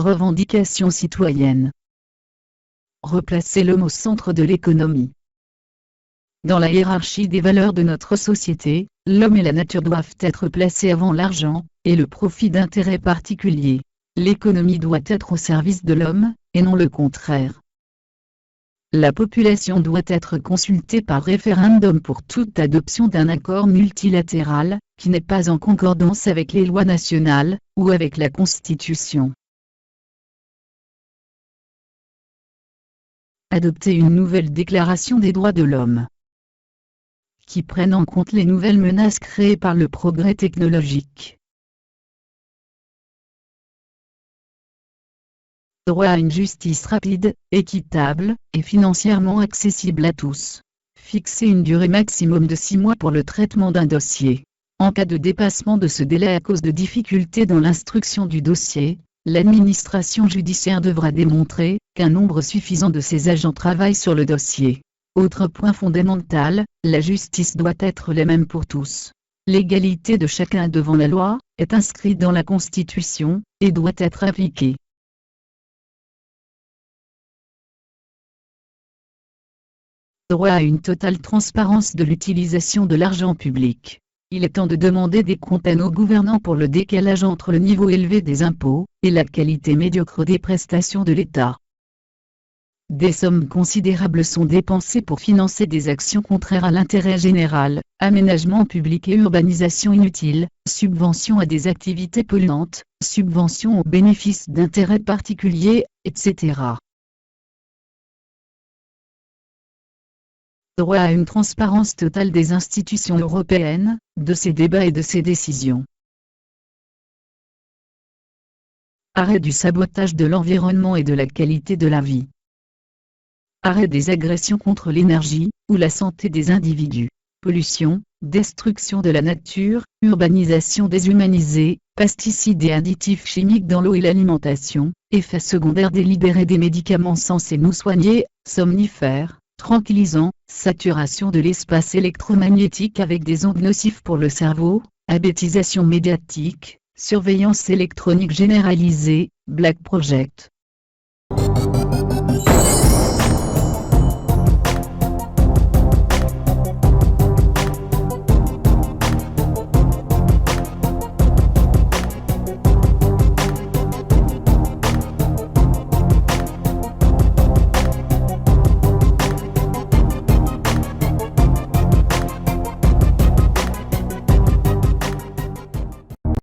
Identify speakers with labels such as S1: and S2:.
S1: Revendications citoyennes. Replacer l'homme au centre de l'économie. Dans la hiérarchie des valeurs de notre société, l'homme et la nature doivent être placés avant l'argent et le profit d'intérêts particuliers. L'économie doit être au service de l'homme, et non le contraire. La population doit être consultée par référendum pour toute adoption d'un accord multilatéral, qui n'est pas en concordance avec les lois nationales, ou avec la Constitution. Adopter une nouvelle déclaration des droits de l'homme, qui prenne en compte les nouvelles menaces créées par le progrès technologique. Droit à une justice rapide, équitable, et financièrement accessible à tous. Fixer une durée maximum de 6 mois pour le traitement d'un dossier. En cas de dépassement de ce délai à cause de difficultés dans l'instruction du dossier, l'administration judiciaire devra démontrer qu'un nombre suffisant de ses agents travaillent sur le dossier. Autre point fondamental, la justice doit être la même pour tous. L'égalité de chacun devant la loi est inscrite dans la Constitution et doit être appliquée. Droit à une totale transparence de l'utilisation de l'argent public. Il est temps de demander des comptes à nos gouvernants pour le décalage entre le niveau élevé des impôts et la qualité médiocre des prestations de l'État. Des sommes considérables sont dépensées pour financer des actions contraires à l'intérêt général, aménagement public et urbanisation inutile, subventions à des activités polluantes, subventions aux bénéfices d'intérêts particuliers, etc. Droit à une transparence totale des institutions européennes, de ses débats et de ses décisions. Arrêt du sabotage de l'environnement et de la qualité de la vie. Arrêt des agressions contre l'énergie ou la santé des individus. Pollution, destruction de la nature, urbanisation déshumanisée, pesticides et additifs chimiques dans l'eau et l'alimentation, effets secondaires délibérés des médicaments censés nous soigner, somnifères, tranquillisants, saturation de l'espace électromagnétique avec des ondes nocives pour le cerveau, abétisation médiatique, surveillance électronique généralisée, Black Project.